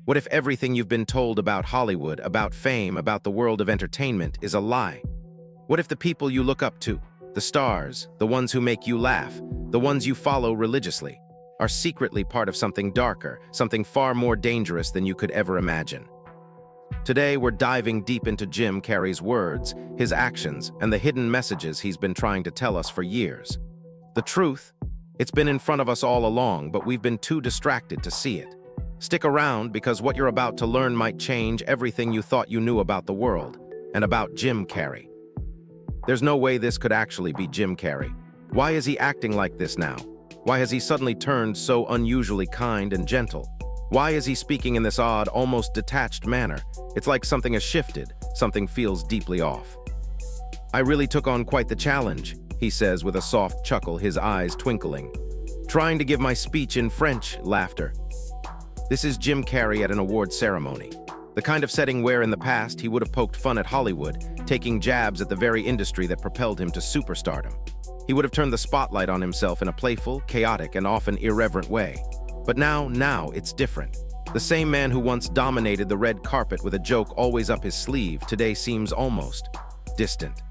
What if everything you've been told about Hollywood, about fame, about the world of entertainment is a lie? What if the people you look up to, the stars, the ones who make you laugh, the ones you follow religiously, are secretly part of something darker, something far more dangerous than you could ever imagine? Today, we're diving deep into Jim Carrey's words, his actions, and the hidden messages he's been trying to tell us for years. The truth? It's been in front of us all along, but we've been too distracted to see it. Stick around, because what you're about to learn might change everything you thought you knew about the world, and about Jim Carrey. There's no way this could actually be Jim Carrey. Why is he acting like this now? Why has he suddenly turned so unusually kind and gentle? Why is he speaking in this odd, almost detached manner? It's like something has shifted, something feels deeply off. "I really took on quite the challenge," he says with a soft chuckle, his eyes twinkling. "Trying to give my speech in French," laughter. This is Jim Carrey at an award ceremony. The kind of setting where in the past he would have poked fun at Hollywood, taking jabs at the very industry that propelled him to superstardom. He would have turned the spotlight on himself in a playful, chaotic, and often irreverent way. But now it's different. The same man who once dominated the red carpet with a joke always up his sleeve today seems almost distant.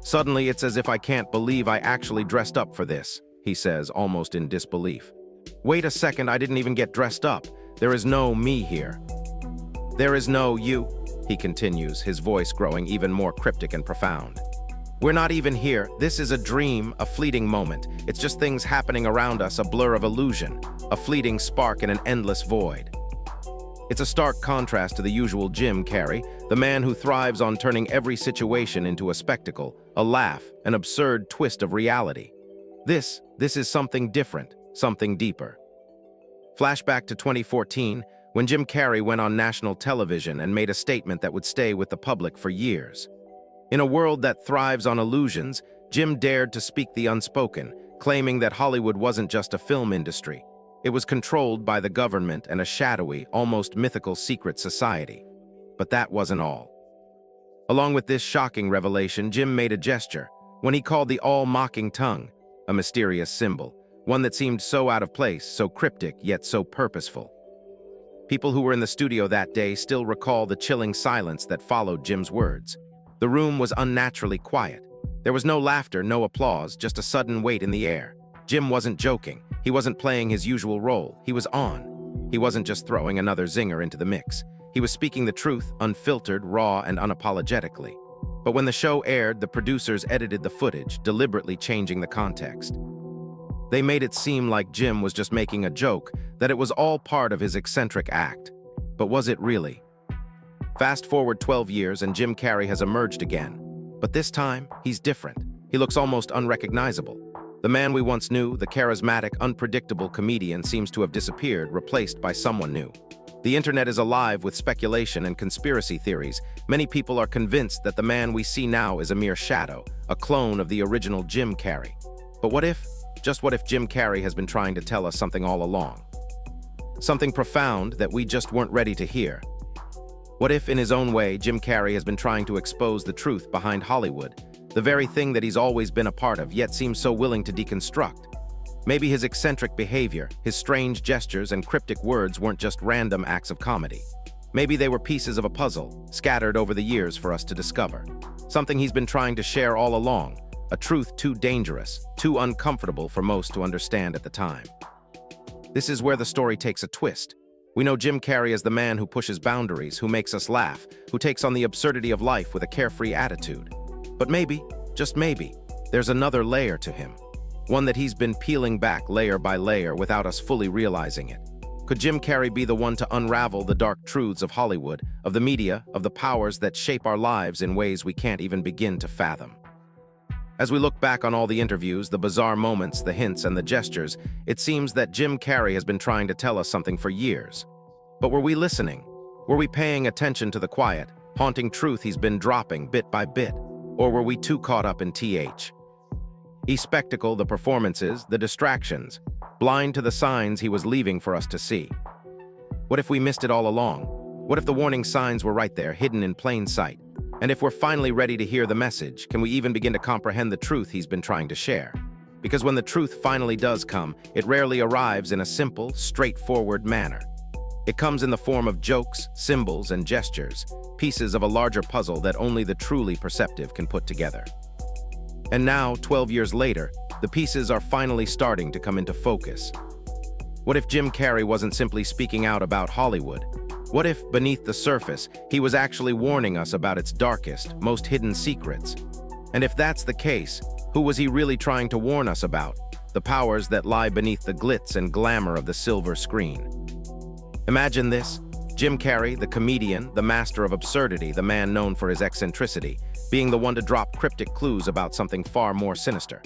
"Suddenly, it's as if I can't believe I actually dressed up for this," he says, almost in disbelief. "Wait a second, I didn't even get dressed up. There is no me here." "There is no you," he continues, his voice growing even more cryptic and profound. "We're not even here. This is a dream, a fleeting moment. It's just things happening around us, a blur of illusion, a fleeting spark in an endless void." It's a stark contrast to the usual Jim Carrey, the man who thrives on turning every situation into a spectacle, a laugh, an absurd twist of reality. This is something different, something deeper. Flashback to 2014, when Jim Carrey went on national television and made a statement that would stay with the public for years. In a world that thrives on illusions, Jim dared to speak the unspoken, claiming that Hollywood wasn't just a film industry. It was controlled by the government and a shadowy, almost mythical secret society. But that wasn't all. Along with this shocking revelation, Jim made a gesture when he called the all-mocking tongue a mysterious symbol, one that seemed so out of place, so cryptic, yet so purposeful. People who were in the studio that day still recall the chilling silence that followed Jim's words. The room was unnaturally quiet. There was no laughter, no applause, just a sudden weight in the air. Jim wasn't joking. He wasn't playing his usual role. He was on. He wasn't just throwing another zinger into the mix. He was speaking the truth, unfiltered, raw, and unapologetically. But when the show aired, the producers edited the footage, deliberately changing the context. They made it seem like Jim was just making a joke, that it was all part of his eccentric act. But was it really? Fast forward 12 years and Jim Carrey has emerged again. But this time, he's different. He looks almost unrecognizable. The man we once knew, the charismatic, unpredictable comedian, seems to have disappeared, replaced by someone new. The internet is alive with speculation and conspiracy theories. Many people are convinced that the man we see now is a mere shadow, a clone of the original Jim Carrey. But what if, just what if Jim Carrey has been trying to tell us something all along? Something profound that we just weren't ready to hear. What if, in his own way, Jim Carrey has been trying to expose the truth behind Hollywood, the very thing that he's always been a part of, yet seems so willing to deconstruct? Maybe his eccentric behavior, his strange gestures and cryptic words weren't just random acts of comedy. Maybe they were pieces of a puzzle, scattered over the years for us to discover. Something he's been trying to share all along, a truth too dangerous, too uncomfortable for most to understand at the time. This is where the story takes a twist. We know Jim Carrey as the man who pushes boundaries, who makes us laugh, who takes on the absurdity of life with a carefree attitude. But maybe, just maybe, there's another layer to him. One that he's been peeling back layer by layer without us fully realizing it. Could Jim Carrey be the one to unravel the dark truths of Hollywood, of the media, of the powers that shape our lives in ways we can't even begin to fathom? As we look back on all the interviews, the bizarre moments, the hints, and the gestures, it seems that Jim Carrey has been trying to tell us something for years. But were we listening? Were we paying attention to the quiet, haunting truth he's been dropping bit by bit? Or were we too caught up in the spectacle, the performances, the distractions, blind to the signs he was leaving for us to see? What if we missed it all along? What if the warning signs were right there, hidden in plain sight? And if we're finally ready to hear the message, can we even begin to comprehend the truth he's been trying to share? Because when the truth finally does come, it rarely arrives in a simple, straightforward manner. It comes in the form of jokes, symbols, and gestures, pieces of a larger puzzle that only the truly perceptive can put together. And now, 12 years later, the pieces are finally starting to come into focus. What if Jim Carrey wasn't simply speaking out about Hollywood? What if, beneath the surface, he was actually warning us about its darkest, most hidden secrets? And if that's the case, who was he really trying to warn us about? The powers that lie beneath the glitz and glamour of the silver screen. Imagine this: Jim Carrey, the comedian, the master of absurdity, the man known for his eccentricity, being the one to drop cryptic clues about something far more sinister.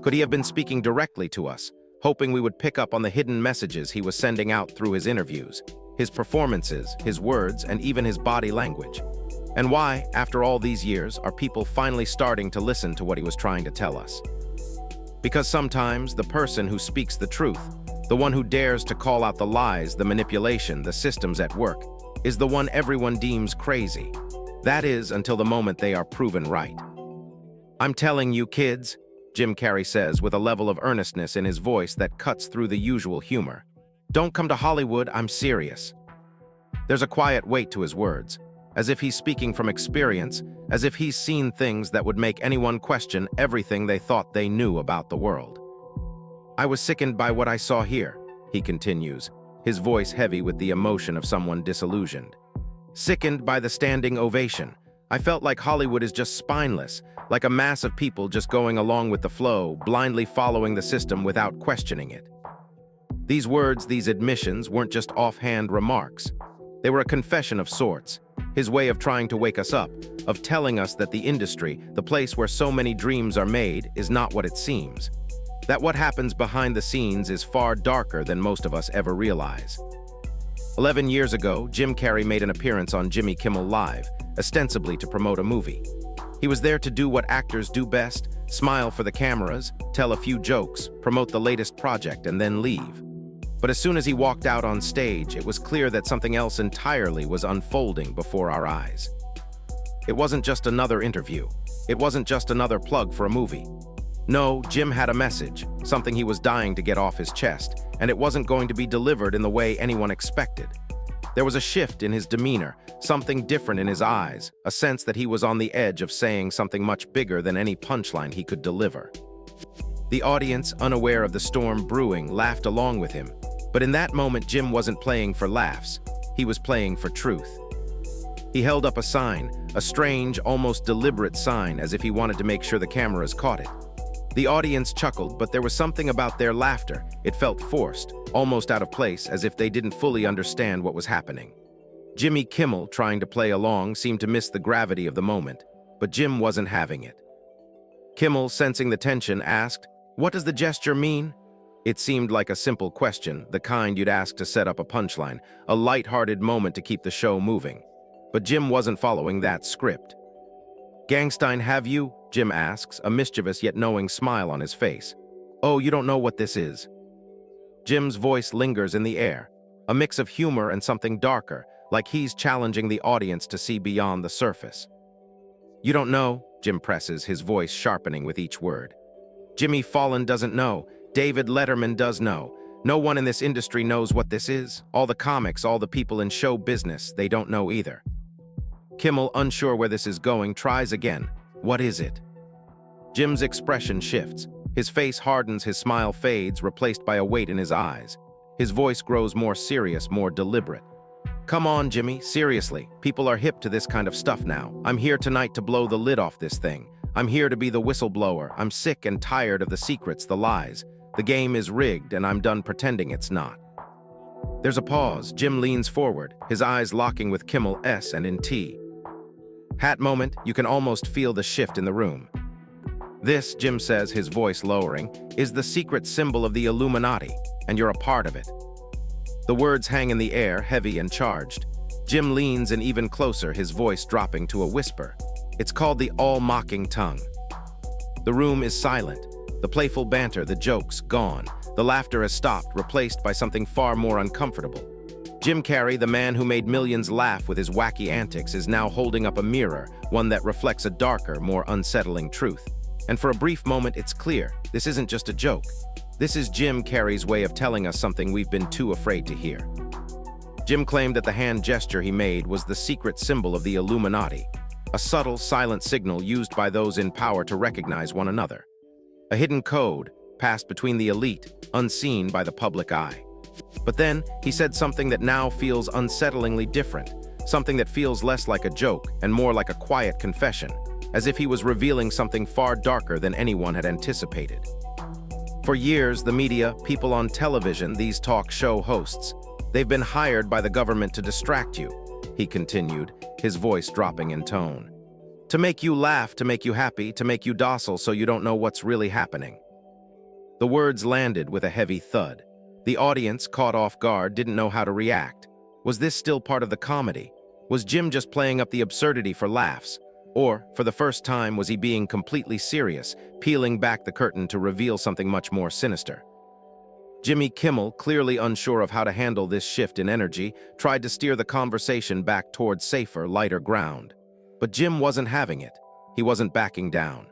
Could he have been speaking directly to us, hoping we would pick up on the hidden messages he was sending out through his interviews, his performances, his words, and even his body language? And why, after all these years, are people finally starting to listen to what he was trying to tell us? Because sometimes the person who speaks the truth, the one who dares to call out the lies, the manipulation, the systems at work, is the one everyone deems crazy. That is, until the moment they are proven right. "I'm telling you, kids," Jim Carrey says with a level of earnestness in his voice that cuts through the usual humor. "Don't come to Hollywood, I'm serious." There's a quiet weight to his words, as if he's speaking from experience, as if he's seen things that would make anyone question everything they thought they knew about the world. "I was sickened by what I saw here," he continues, his voice heavy with the emotion of someone disillusioned. "Sickened by the standing ovation. I felt like Hollywood is just spineless, like a mass of people just going along with the flow, blindly following the system without questioning it." These words, these admissions, weren't just offhand remarks. They were a confession of sorts, his way of trying to wake us up, of telling us that the industry, the place where so many dreams are made, is not what it seems. That what happens behind the scenes is far darker than most of us ever realize. 11 years ago, Jim Carrey made an appearance on Jimmy Kimmel Live, ostensibly to promote a movie. He was there to do what actors do best: smile for the cameras, tell a few jokes, promote the latest project, and then leave. But as soon as he walked out on stage, it was clear that something else entirely was unfolding before our eyes. It wasn't just another interview. It wasn't just another plug for a movie. No, Jim had a message, something he was dying to get off his chest, and it wasn't going to be delivered in the way anyone expected. There was a shift in his demeanor, something different in his eyes, a sense that he was on the edge of saying something much bigger than any punchline he could deliver. The audience, unaware of the storm brewing, laughed along with him. But in that moment, Jim wasn't playing for laughs. He was playing for truth. He held up a sign, a strange, almost deliberate sign, as if he wanted to make sure the cameras caught it. The audience chuckled, but there was something about their laughter. It felt forced, almost out of place, as if they didn't fully understand what was happening. Jimmy Kimmel, trying to play along, seemed to miss the gravity of the moment, but Jim wasn't having it. Kimmel, sensing the tension, asked, "What does the gesture mean?" It seemed like a simple question, the kind you'd ask to set up a punchline, a light-hearted moment to keep the show moving. But Jim wasn't following that script. "Gangstein, have you?" Jim asks, a mischievous yet knowing smile on his face. "Oh, you don't know what this is." Jim's voice lingers in the air, a mix of humor and something darker, like he's challenging the audience to see beyond the surface. "You don't know?" Jim presses, his voice sharpening with each word. "Jimmy Fallon doesn't know. David Letterman does know. No one in this industry knows what this is. All the comics, all the people in show business, they don't know either." Kimmel, unsure where this is going, tries again. "What is it?" Jim's expression shifts. His face hardens, his smile fades, replaced by a weight in his eyes. His voice grows more serious, more deliberate. "Come on, Jimmy, seriously. People are hip to this kind of stuff now. I'm here tonight to blow the lid off this thing. I'm here to be the whistleblower. I'm sick and tired of the secrets, the lies. The game is rigged, and I'm done pretending it's not." There's a pause. Jim leans forward, his eyes locking with Kimmel S and in T. Hat moment, you can almost feel the shift in the room. "This," Jim says, his voice lowering, "is the secret symbol of the Illuminati, and you're a part of it." The words hang in the air, heavy and charged. Jim leans in even closer, his voice dropping to a whisper. It's called the all-mocking tongue. The room is silent. The playful banter, the jokes, gone. The laughter has stopped, replaced by something far more uncomfortable. Jim Carrey, the man who made millions laugh with his wacky antics, is now holding up a mirror, one that reflects a darker, more unsettling truth. And for a brief moment, it's clear, this isn't just a joke. This is Jim Carrey's way of telling us something we've been too afraid to hear. Jim claimed that the hand gesture he made was the secret symbol of the Illuminati, a subtle, silent signal used by those in power to recognize one another. A hidden code passed between the elite, unseen by the public eye. But then, he said something that now feels unsettlingly different, something that feels less like a joke and more like a quiet confession, as if he was revealing something far darker than anyone had anticipated. For years, the media, people on television, these talk show hosts, they've been hired by the government to distract you, he continued, his voice dropping in tone. To make you laugh, to make you happy, to make you docile so you don't know what's really happening. The words landed with a heavy thud. The audience, caught off guard, didn't know how to react. Was this still part of the comedy? Was Jim just playing up the absurdity for laughs? Or, for the first time, was he being completely serious, peeling back the curtain to reveal something much more sinister? Jimmy Kimmel, clearly unsure of how to handle this shift in energy, tried to steer the conversation back towards safer, lighter ground. But Jim wasn't having it. He wasn't backing down.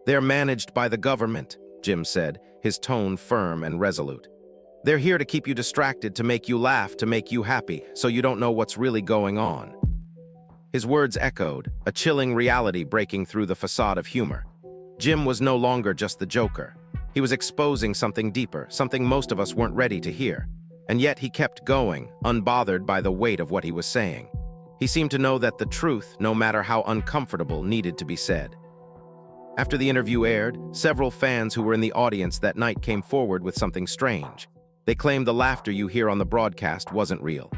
They're managed by the government, Jim said, his tone firm and resolute. They're here to keep you distracted, to make you laugh, to make you happy, so you don't know what's really going on. His words echoed, a chilling reality breaking through the facade of humor. Jim was no longer just the joker. He was exposing something deeper, something most of us weren't ready to hear. And yet he kept going, unbothered by the weight of what he was saying. He seemed to know that the truth, no matter how uncomfortable, needed to be said. After the interview aired, several fans who were in the audience that night came forward with something strange. They claimed the laughter you hear on the broadcast wasn't real.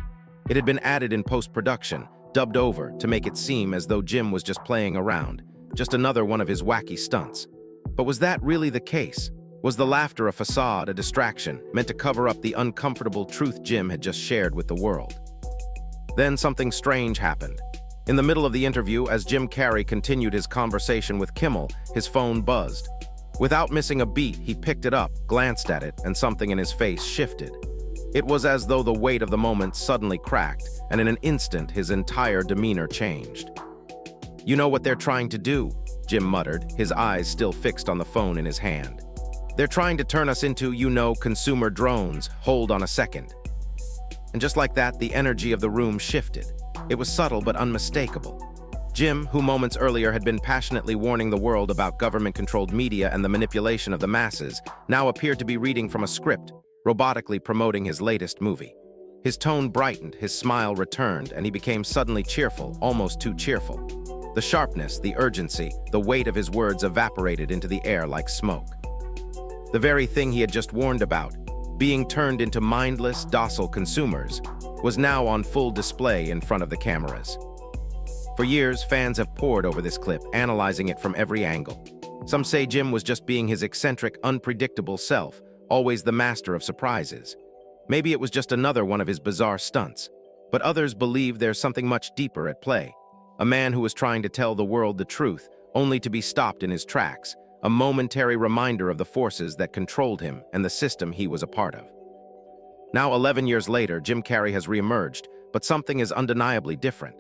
It had been added in post-production, dubbed over to make it seem as though Jim was just playing around, just another one of his wacky stunts. But was that really the case? Was the laughter a facade, a distraction, meant to cover up the uncomfortable truth Jim had just shared with the world? Then something strange happened. In the middle of the interview, as Jim Carrey continued his conversation with Kimmel, his phone buzzed. Without missing a beat, he picked it up, glanced at it, and something in his face shifted. It was as though the weight of the moment suddenly cracked, and in an instant, his entire demeanor changed. "You know what they're trying to do," Jim muttered, his eyes still fixed on the phone in his hand. "They're trying to turn us into, consumer drones. Hold on a second." And just like that, the energy of the room shifted. It was subtle but unmistakable. Jim, who moments earlier had been passionately warning the world about government-controlled media and the manipulation of the masses, now appeared to be reading from a script, robotically promoting his latest movie. His tone brightened, his smile returned, and he became suddenly cheerful, almost too cheerful. The sharpness, the urgency, the weight of his words evaporated into the air like smoke. The very thing he had just warned about, being turned into mindless, docile consumers, was now on full display in front of the cameras. For years, fans have pored over this clip, analyzing it from every angle. Some say Jim was just being his eccentric, unpredictable self, always the master of surprises. Maybe it was just another one of his bizarre stunts. But others believe there's something much deeper at play. A man who was trying to tell the world the truth, only to be stopped in his tracks, a momentary reminder of the forces that controlled him and the system he was a part of. Now, 11 years later, Jim Carrey has reemerged, but something is undeniably different.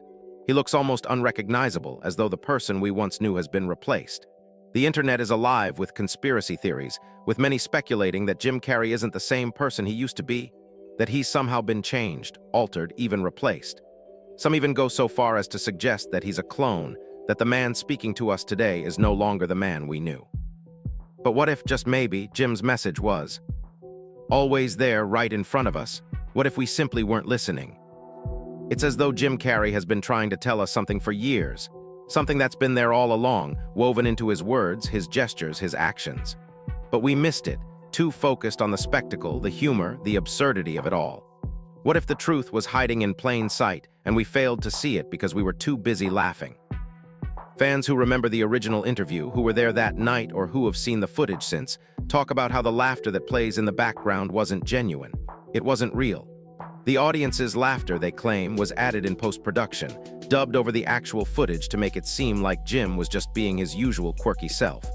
He looks almost unrecognizable, as though the person we once knew has been replaced. The internet is alive with conspiracy theories, with many speculating that Jim Carrey isn't the same person he used to be, that he's somehow been changed, altered, even replaced. Some even go so far as to suggest that he's a clone, that the man speaking to us today is no longer the man we knew. But what if, just maybe, Jim's message was always there, right in front of us? What if we simply weren't listening? It's as though Jim Carrey has been trying to tell us something for years, something that's been there all along, woven into his words, his gestures, his actions. But we missed it, too focused on the spectacle, the humor, the absurdity of it all. What if the truth was hiding in plain sight, and we failed to see it because we were too busy laughing? Fans who remember the original interview, who were there that night or who have seen the footage since, talk about how the laughter that plays in the background wasn't genuine. It wasn't real. The audience's laughter, they claim, was added in post-production, dubbed over the actual footage to make it seem like Jim was just being his usual quirky self.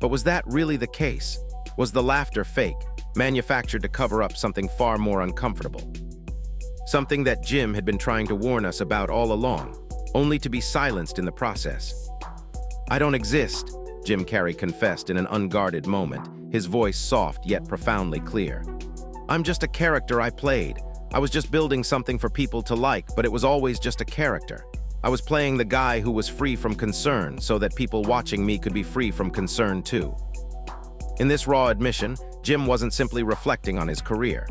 But was that really the case? Was the laughter fake, manufactured to cover up something far more uncomfortable? Something that Jim had been trying to warn us about all along, only to be silenced in the process. "I don't exist," Jim Carrey confessed in an unguarded moment, his voice soft yet profoundly clear. "I'm just a character I played, I was just building something for people to like, but it was always just a character. I was playing the guy who was free from concern so that people watching me could be free from concern too. In this raw admission, Jim wasn't simply reflecting on his career.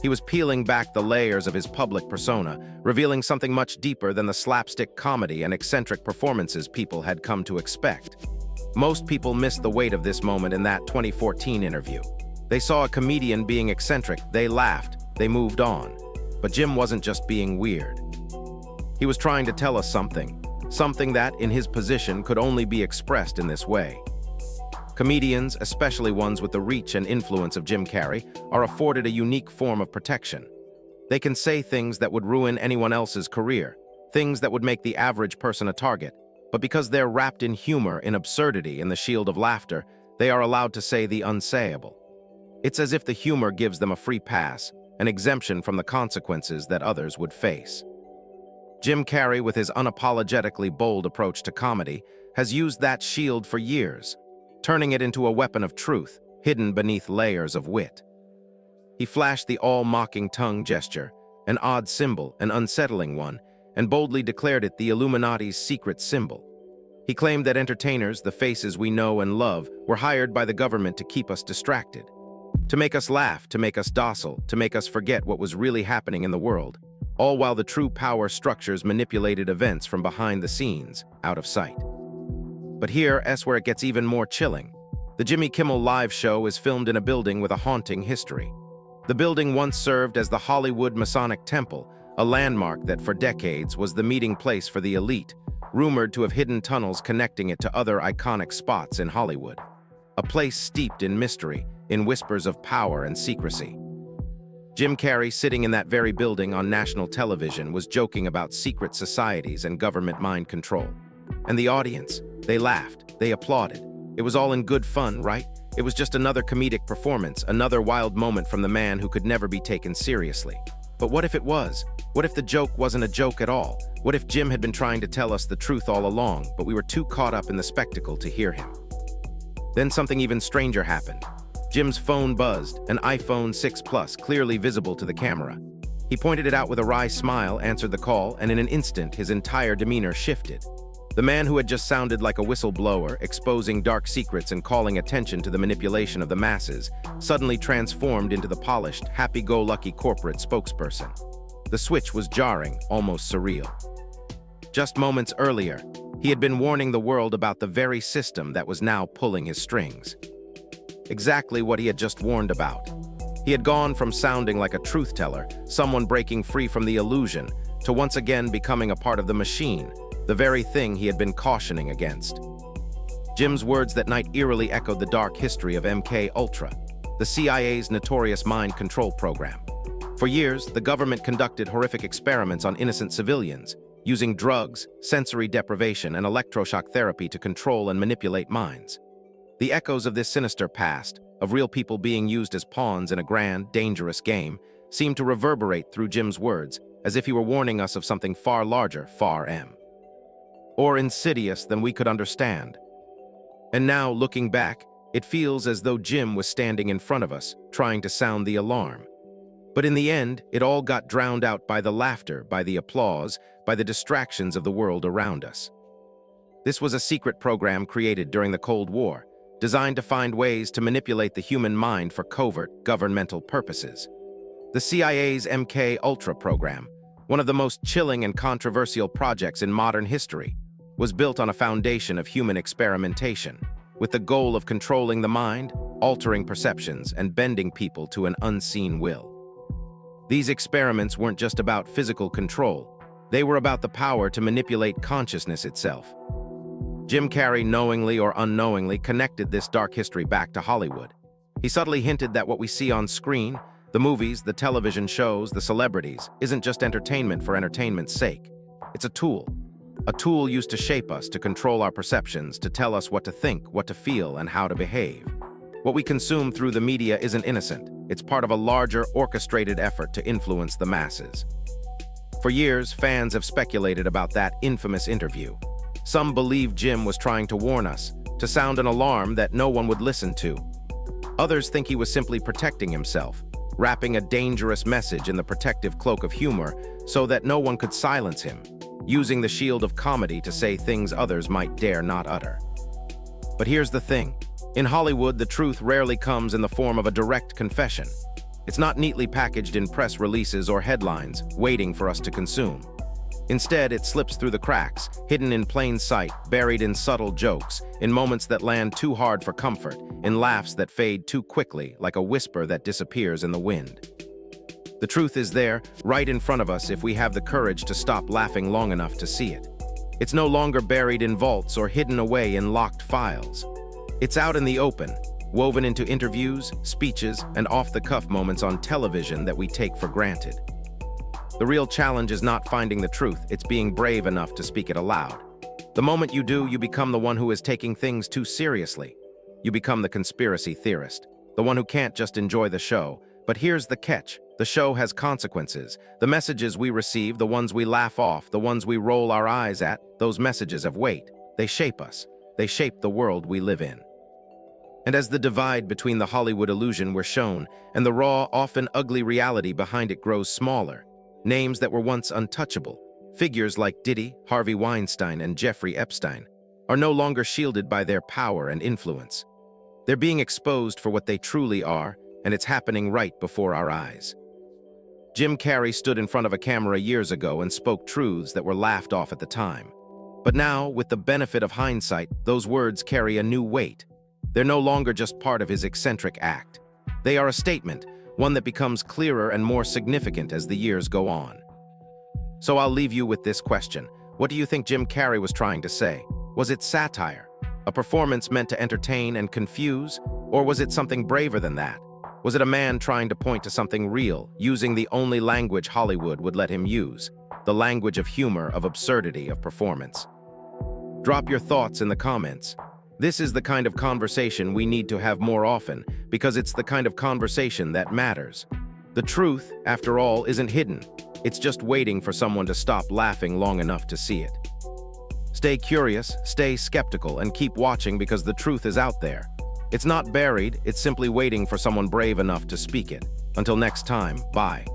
He was peeling back the layers of his public persona, revealing something much deeper than the slapstick comedy and eccentric performances people had come to expect. Most people missed the weight of this moment in that 2014 interview. They saw a comedian being eccentric, they laughed, they moved on. But Jim wasn't just being weird. He was trying to tell us something that, in his position, could only be expressed in this way. Comedians, especially ones with the reach and influence of Jim Carrey, are afforded a unique form of protection. They can say things that would ruin anyone else's career, things that would make the average person a target, but because they're wrapped in humor, in absurdity, in the shield of laughter, they are allowed to say the unsayable. It's as if the humor gives them a free pass, an exemption from the consequences that others would face. Jim Carrey, with his unapologetically bold approach to comedy, has used that shield for years, turning it into a weapon of truth, hidden beneath layers of wit. He flashed the all-mocking tongue gesture, an odd symbol, an unsettling one, and boldly declared it the Illuminati's secret symbol. He claimed that entertainers, the faces we know and love, were hired by the government to keep us distracted, to make us laugh, to make us docile, to make us forget what was really happening in the world, all while the true power structures manipulated events from behind the scenes, out of sight. But here's where it gets even more chilling. The Jimmy Kimmel Live show is filmed in a building with a haunting history. The building once served as the Hollywood Masonic Temple, a landmark that for decades was the meeting place for the elite, rumored to have hidden tunnels connecting it to other iconic spots in Hollywood. A place steeped in mystery, in whispers of power and secrecy. Jim Carrey, sitting in that very building on national television, was joking about secret societies and government mind control. And the audience, they laughed, they applauded. It was all in good fun, right? It was just another comedic performance, another wild moment from the man who could never be taken seriously. But what if it was? What if the joke wasn't a joke at all? What if Jim had been trying to tell us the truth all along, but we were too caught up in the spectacle to hear him? Then something even stranger happened. Jim's phone buzzed, an iPhone 6 Plus, clearly visible to the camera. He pointed it out with a wry smile, answered the call, and in an instant, his entire demeanor shifted. The man who had just sounded like a whistleblower, exposing dark secrets and calling attention to the manipulation of the masses, suddenly transformed into the polished, happy-go-lucky corporate spokesperson. The switch was jarring, almost surreal. Just moments earlier, he had been warning the world about the very system that was now pulling his strings. Exactly what he had just warned about. He had gone from sounding like a truth-teller, someone breaking free from the illusion, to once again becoming a part of the machine, the very thing he had been cautioning against. Jim's words that night eerily echoed the dark history of MK Ultra, the CIA's notorious mind control program. For years, the government conducted horrific experiments on innocent civilians, using drugs, sensory deprivation, and electroshock therapy to control and manipulate minds. The echoes of this sinister past, of real people being used as pawns in a grand, dangerous game, seemed to reverberate through Jim's words, as if he were warning us of something far larger, far more insidious than we could understand. And now, looking back, it feels as though Jim was standing in front of us, trying to sound the alarm. But in the end, it all got drowned out by the laughter, by the applause, by the distractions of the world around us. This was a secret program created during the Cold War, designed to find ways to manipulate the human mind for covert, governmental purposes. The CIA's MK Ultra program, one of the most chilling and controversial projects in modern history, was built on a foundation of human experimentation, with the goal of controlling the mind, altering perceptions, and bending people to an unseen will. These experiments weren't just about physical control, they were about the power to manipulate consciousness itself. Jim Carrey, knowingly or unknowingly, connected this dark history back to Hollywood. He subtly hinted that what we see on screen, the movies, the television shows, the celebrities, isn't just entertainment for entertainment's sake. It's a tool used to shape us, to control our perceptions, to tell us what to think, what to feel, and how to behave. What we consume through the media isn't innocent. It's part of a larger, orchestrated effort to influence the masses. For years, fans have speculated about that infamous interview. Some believe Jim was trying to warn us, to sound an alarm that no one would listen to. Others think he was simply protecting himself, wrapping a dangerous message in the protective cloak of humor so that no one could silence him, using the shield of comedy to say things others might dare not utter. But here's the thing. In Hollywood, the truth rarely comes in the form of a direct confession. It's not neatly packaged in press releases or headlines, waiting for us to consume. Instead, it slips through the cracks, hidden in plain sight, buried in subtle jokes, in moments that land too hard for comfort, in laughs that fade too quickly, like a whisper that disappears in the wind. The truth is there, right in front of us if we have the courage to stop laughing long enough to see it. It's no longer buried in vaults or hidden away in locked files. It's out in the open, woven into interviews, speeches, and off-the-cuff moments on television that we take for granted. The real challenge is not finding the truth, it's being brave enough to speak it aloud. The moment you do, you become the one who is taking things too seriously. You become the conspiracy theorist, the one who can't just enjoy the show. But here's the catch. The show has consequences. The messages we receive, the ones we laugh off, the ones we roll our eyes at, those messages have weight. They shape us. They shape the world we live in. And as the divide between the Hollywood illusion we're shown and the raw, often ugly reality behind it grows smaller, names that were once untouchable, figures like Diddy, Harvey Weinstein, and Jeffrey Epstein, are no longer shielded by their power and influence. They're being exposed for what they truly are, and it's happening right before our eyes. Jim Carrey stood in front of a camera years ago and spoke truths that were laughed off at the time. But now, with the benefit of hindsight, those words carry a new weight. They're no longer just part of his eccentric act. They are a statement, one that becomes clearer and more significant as the years go on. So I'll leave you with this question. What do you think Jim Carrey was trying to say? Was it satire, a performance meant to entertain and confuse, or was it something braver than that? Was it a man trying to point to something real, using the only language Hollywood would let him use, the language of humor, of absurdity, of performance? Drop your thoughts in the comments. This is the kind of conversation we need to have more often, because it's the kind of conversation that matters. The truth, after all, isn't hidden. It's just waiting for someone to stop laughing long enough to see it. Stay curious, stay skeptical, and keep watching because the truth is out there. It's not buried, it's simply waiting for someone brave enough to speak it. Until next time, bye.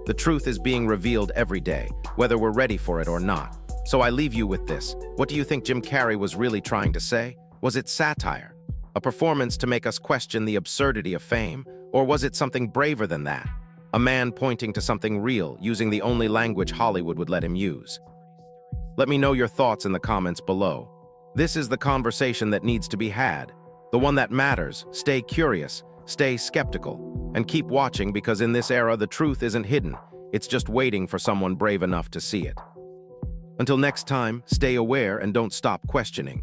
The truth is being revealed every day, whether we're ready for it or not. So I leave you with this. What do you think Jim Carrey was really trying to say? Was it satire? A performance to make us question the absurdity of fame? Or was it something braver than that? A man pointing to something real, using the only language Hollywood would let him use. Let me know your thoughts in the comments below. This is the conversation that needs to be had. The one that matters. Stay curious, stay skeptical, and keep watching because in this era the truth isn't hidden. It's just waiting for someone brave enough to see it. Until next time, stay aware and don't stop questioning.